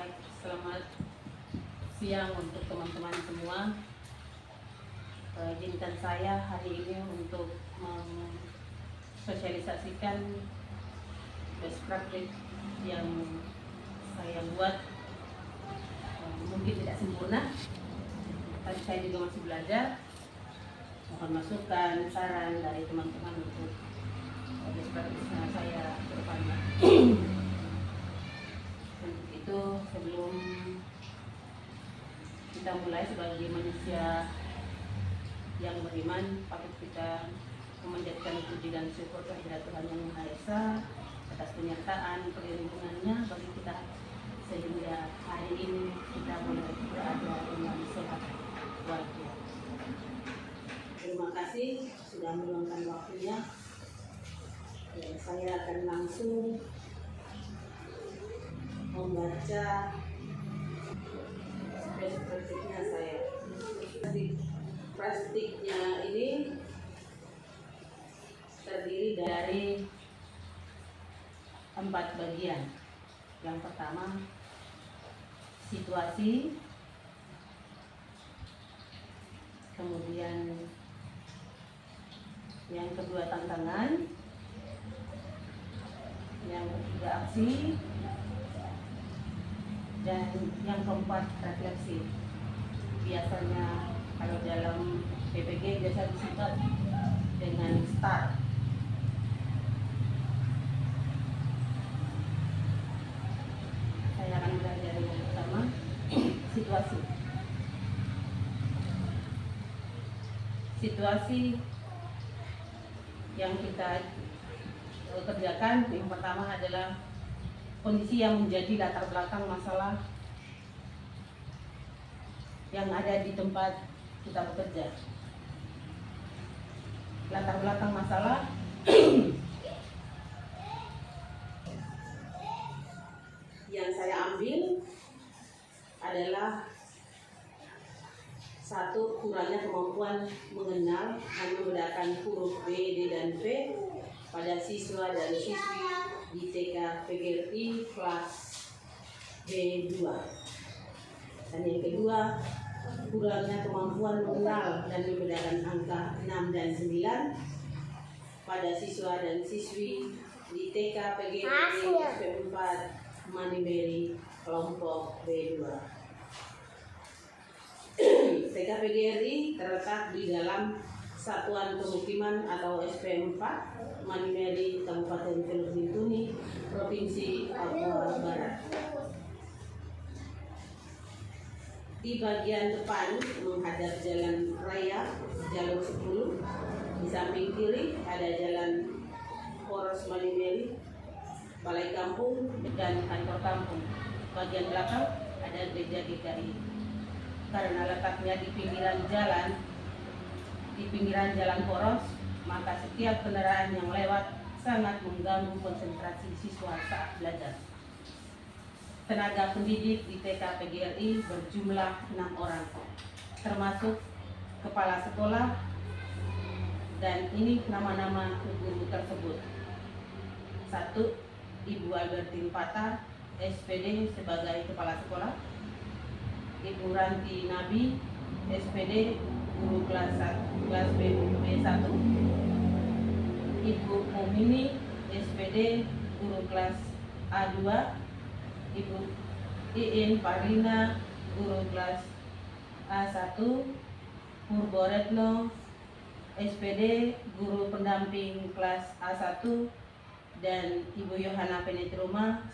Baik, selamat siang untuk teman-teman semua. Izinkan saya hari ini untuk mensosialisasikan best practice yang saya buat. Mungkin tidak sempurna, tapi saya juga masih belajar. Mohon masukan, saran dari teman-teman untuk best practice saya ke depannya. Untuk itu, sebelum kita mulai sebagai manusia yang beriman, patut kita memanjatkan puji dan syukur kehadirat Tuhan Yang Maha Esa atas penyertaan perlindungannya bagi kita, sehingga hari ini kita boleh berada dengan sehat walafiat. Terima kasih sudah meluangkan waktunya. Saya akan langsung membaca spesifiknya saya. Plastiknya ini terdiri dari 4 bagian. Yang pertama, situasi, kemudian yang kedua tantangan, yang ketiga aksi, dan yang keempat refleksi. Biasanya kalau dalam PPG biasa disebut dengan STAR. Saya akan belajar yang pertama, situasi. Situasi yang kita kerjakan yang pertama adalah kondisi yang menjadi latar belakang masalah yang ada di tempat kita bekerja. Latar belakang masalah yang saya ambil adalah satu, kurangnya kemampuan mengenal dan membedakan huruf B, D, dan V pada siswa dan siswi di TK PGRI kelas B2. Dan yang kedua, kurangnya kemampuan mengenal dan membedakan angka 6 dan 9 pada siswa dan siswi di TK PGRI SP4 Manimeri kelompok B2. TK PGRI terletak di dalam Satuan Pemukiman atau SP4 Manimeri, Kabupaten Teluk Bintuni, Provinsi Papua Barat. Di bagian depan menghadap jalan raya jalur 10, di samping kiri ada jalan Poros Manimeri, Balai Kampung, dan kantor kampung. Bagian belakang ada gereja GKI. Karena letaknya di pinggiran jalan poros, maka setiap kendaraan yang lewat sangat mengganggu konsentrasi siswa saat belajar. Tenaga pendidik di TK PGRI berjumlah 6 orang, termasuk kepala sekolah, dan ini nama-nama guru tersebut. 1. Ibu Albertine Pata, SPD sebagai kepala sekolah. Ibu Ranti Nabi, SPD guru kelas B1. Ibu Mumini, SPD guru kelas A2. Ibu Iin Parlina, guru kelas A1. Purboretno, SPD guru pendamping kelas A1. Dan Ibu Yohana Penetruma,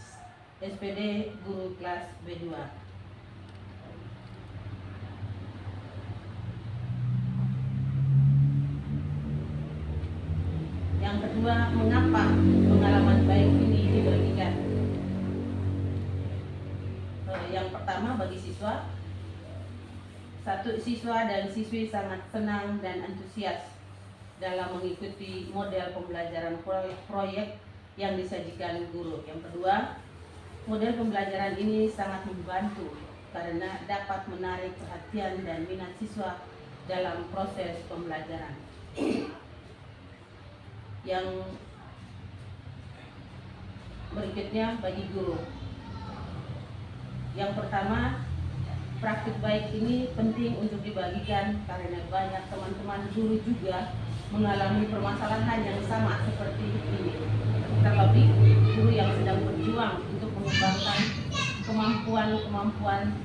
SPD guru kelas B2. Yang kedua, mengapa pengalaman baik ini dibagikan? Yang pertama, bagi siswa. 1. Siswa dan siswi sangat senang dan antusias dalam mengikuti model pembelajaran proyek yang disajikan guru. Yang kedua, model pembelajaran ini sangat membantu karena dapat menarik perhatian dan minat siswa dalam proses pembelajaran. Yang berikutnya bagi guru. Yang pertama, praktik baik ini penting untuk dibagikan karena banyak teman-teman guru juga mengalami permasalahan yang sama seperti ini. Terlebih guru yang sedang berjuang untuk mengembangkan kemampuan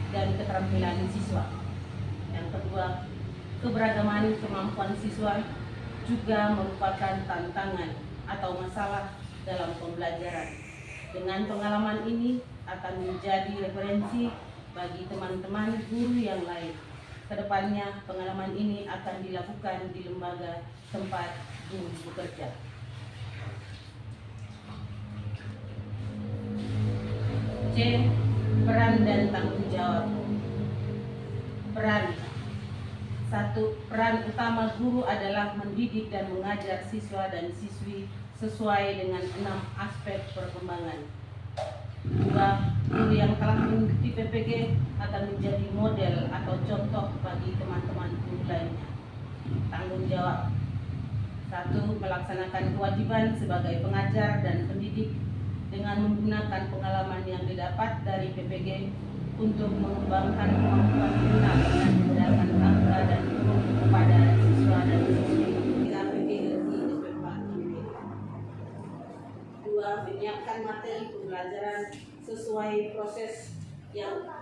dan keterampilan siswa. Yang kedua, keberagaman kemampuan siswa juga merupakan tantangan atau masalah dalam pembelajaran. Dengan pengalaman ini akan menjadi referensi bagi teman-teman guru yang lain. Kedepannya pengalaman ini akan dilakukan di lembaga tempat guru bekerja. C. Peran dan tanggung jawab. Peran. 1. Peran utama guru adalah mendidik dan mengajar siswa dan siswi sesuai dengan 6 aspek perkembangan. 2. Guru yang telah mengikuti PPG akan menjadi model atau contoh bagi teman-teman guru lainnya. Tanggung jawab. 1. Melaksanakan kewajiban sebagai pengajar dan pendidik dengan menggunakan pengalaman yang didapat dari PPG untuk mengembangkan kemampuan mental dan memberikan angka dan guru kepada siswa dan siswi. 2. Menyiapkan materi pembelajaran sesuai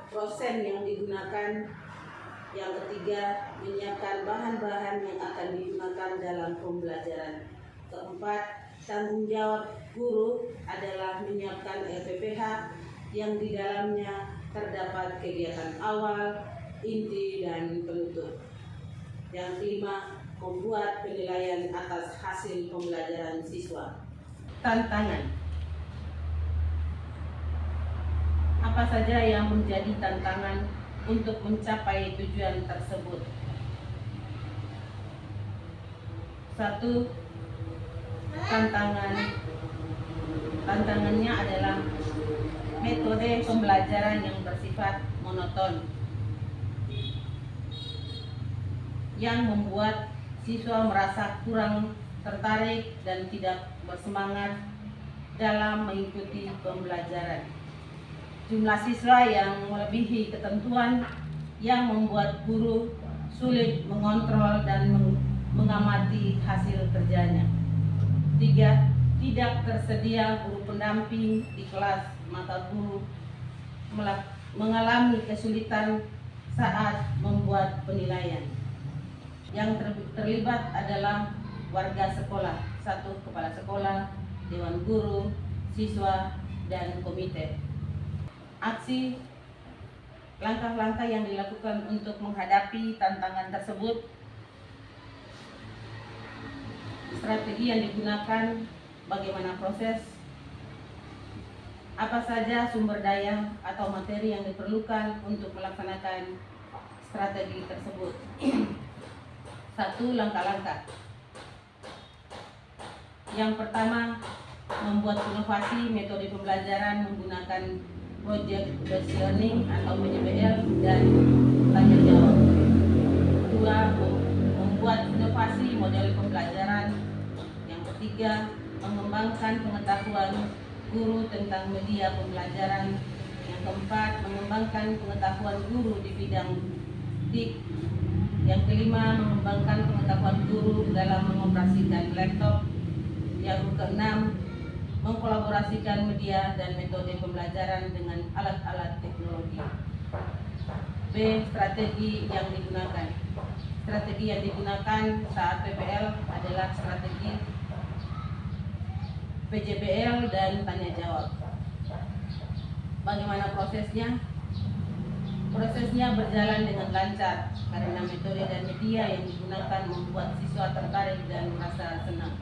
prosen yang digunakan. Yang ketiga, menyiapkan bahan-bahan yang akan digunakan dalam pembelajaran. Keempat, tanggung jawab guru adalah menyiapkan LPPH yang di dalamnya terdapat kegiatan awal, inti, dan penutup. Yang kelima, membuat penilaian atas hasil pembelajaran siswa. Tantangan. Apa saja yang menjadi tantangan untuk mencapai tujuan tersebut? 1. Tantangannya adalah metode pembelajaran yang bersifat monoton yang membuat siswa merasa kurang tertarik dan tidak bersemangat dalam mengikuti pembelajaran. Jumlah siswa yang melebihi ketentuan yang membuat guru sulit mengontrol dan mengamati hasil kerjanya. 3. Tidak tersedia guru pendamping di kelas, maka guru mengalami kesulitan saat membuat penilaian. Yang terlibat adalah warga sekolah, 1. Kepala sekolah, dewan guru, siswa, dan komite. Aksi langkah-langkah yang dilakukan untuk menghadapi tantangan tersebut. Strategi yang digunakan, bagaimana proses, apa saja sumber daya atau materi yang diperlukan untuk melaksanakan strategi tersebut. 1. Langkah-langkah. Yang pertama, membuat inovasi metode pembelajaran menggunakan project based learning atau PJBL dan tanya jawab. 2. Membuat inovasi model pembelajaran. Yang ketiga, mengembangkan pengetahuan guru tentang media pembelajaran. Yang keempat, mengembangkan pengetahuan guru di bidang TIK. Yang kelima, mengembangkan pengetahuan guru dalam mengoperasikan laptop. Yang keenam, mengkolaborasikan media dan metode pembelajaran dengan alat-alat teknologi. B. Strategi yang digunakan. Strategi yang digunakan saat PPL adalah strategi PJBL dan tanya jawab. Bagaimana prosesnya? Prosesnya berjalan dengan lancar karena metode dan media yang digunakan membuat siswa tertarik dan merasa senang.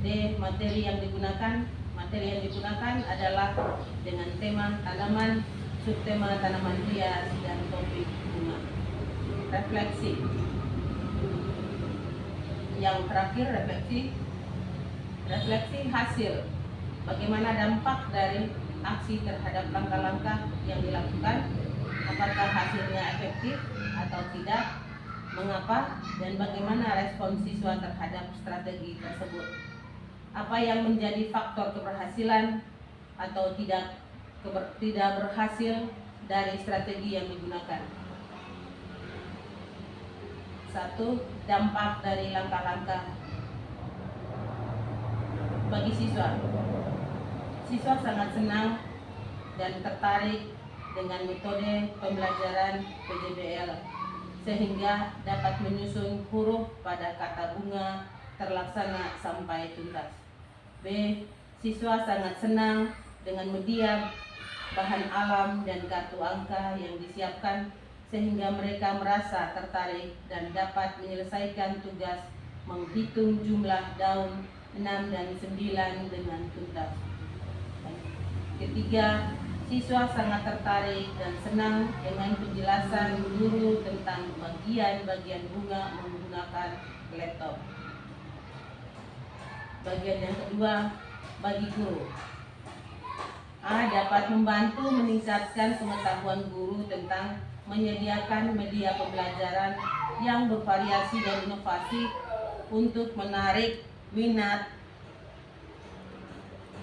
D. Materi yang digunakan. Materi yang digunakan adalah dengan tema tanaman, subtema tanaman hias, dan topik bunga. Refleksi. Yang terakhir, refleksi hasil. Bagaimana dampak dari aksi terhadap langkah-langkah yang dilakukan? Apakah hasilnya efektif atau tidak? Mengapa? Dan bagaimana respon siswa terhadap strategi tersebut? Apa yang menjadi faktor keberhasilan atau tidak tidak berhasil dari strategi yang digunakan. 1. Dampak dari langkah-langkah bagi siswa. Siswa sangat senang dan tertarik dengan metode pembelajaran PJBL sehingga dapat menyusun huruf pada kata bunga terlaksana sampai tuntas. B. Siswa sangat senang dengan media bahan alam dan kartu angka yang disiapkan sehingga mereka merasa tertarik dan dapat menyelesaikan tugas menghitung jumlah daun 6 dan 9 dengan tuntas. Ketiga, siswa sangat tertarik dan senang dengan penjelasan guru tentang bagian-bagian bunga menggunakan laptop. Bagian yang kedua, bagi guru. A. Dapat membantu meningkatkan pengetahuan guru tentang menyediakan media pembelajaran yang bervariasi dan inovasi untuk menarik minat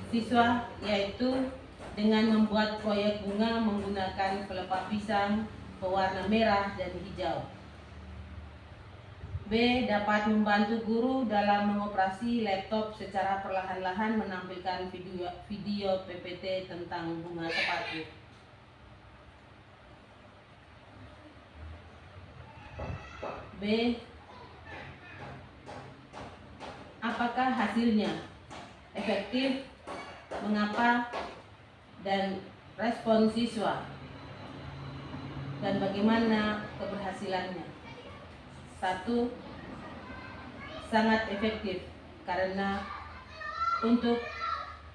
siswa, yaitu dengan membuat proyek bunga menggunakan pelepah pisang berwarna merah dan hijau. B. Dapat membantu guru dalam mengoperasi laptop secara perlahan-lahan menampilkan video PPT tentang bunga sepatu. B. Apakah hasilnya efektif, mengapa, dan respon siswa, dan bagaimana keberhasilannya? 1. Sangat efektif karena untuk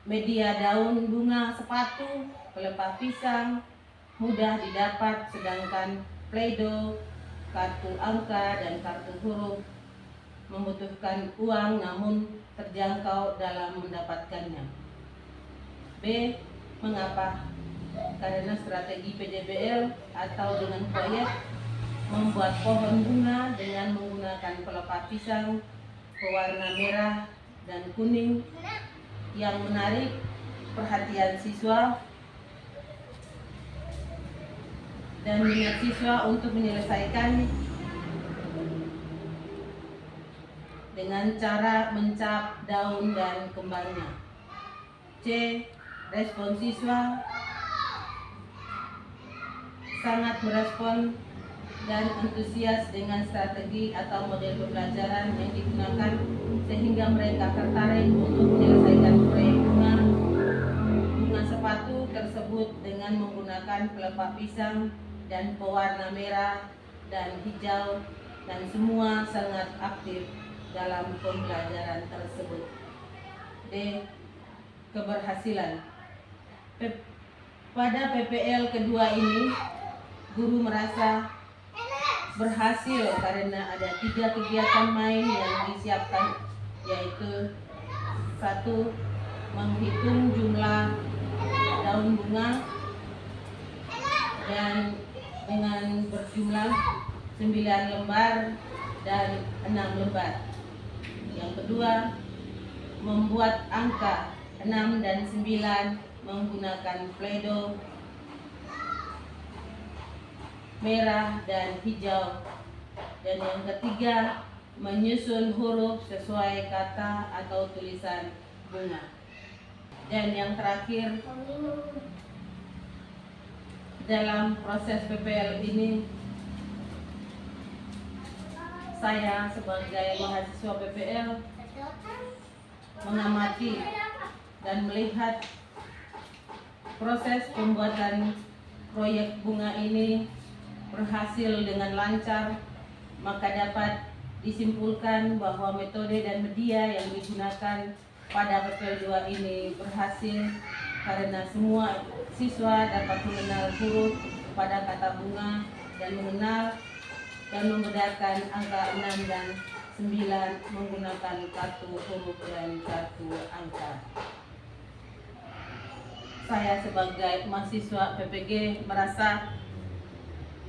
media daun bunga sepatu, pelepah pisang mudah didapat, sedangkan Play-Doh, kartu angka, dan kartu huruf membutuhkan uang namun terjangkau dalam mendapatkannya. B. Mengapa? Karena strategi PJBL atau dengan proyek membuat pohon bunga dengan menggunakan pelepah pisang berwarna merah dan kuning yang menarik perhatian siswa dan minat siswa untuk menyelesaikan dengan cara mencap daun dan kembangnya. C. Respon siswa sangat merespon dan antusias dengan strategi atau model pembelajaran yang digunakan sehingga mereka tertarik untuk menyelesaikan proyek bunga sepatu tersebut dengan menggunakan pelepah pisang dan pewarna merah dan hijau, dan semua sangat aktif dalam pembelajaran tersebut. D. Keberhasilan. Pada PPL kedua ini, guru merasa berhasil karena ada 3 kegiatan main yang disiapkan, yaitu 1. Menghitung jumlah daun bunga dan dengan berjumlah 9 lembar dan 6 lembar. Yang kedua, membuat angka 6 dan 9 menggunakan Play-Doh merah dan hijau. Dan yang ketiga, menyusun huruf sesuai kata atau tulisan bunga. Dan yang terakhir, dalam proses PPL ini, saya sebagai mahasiswa PPL mengamati dan melihat proses pembuatan proyek bunga ini berhasil dengan lancar, maka dapat disimpulkan bahwa metode dan media yang digunakan pada PPL 2 ini berhasil karena semua siswa dapat mengenal huruf pada kata bunga dan mengenal dan membedakan angka 6 dan 9 menggunakan kartu huruf dan kartu angka. Saya sebagai mahasiswa PPG merasa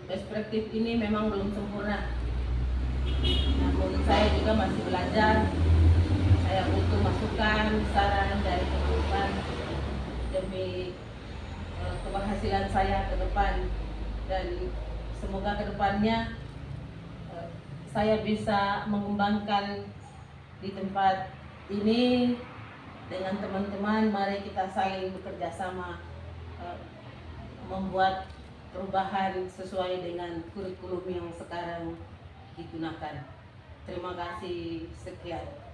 perspektif ini memang belum sempurna. Namun saya juga masih belajar. Saya butuh masukan, saran dari teman-teman demi keberhasilan saya ke depan, dan semoga ke depannya saya bisa mengembangkan di tempat ini dengan teman-teman. Mari kita saling bekerja sama membuat perubahan sesuai dengan kurikulum yang sekarang digunakan. Terima kasih, sekian.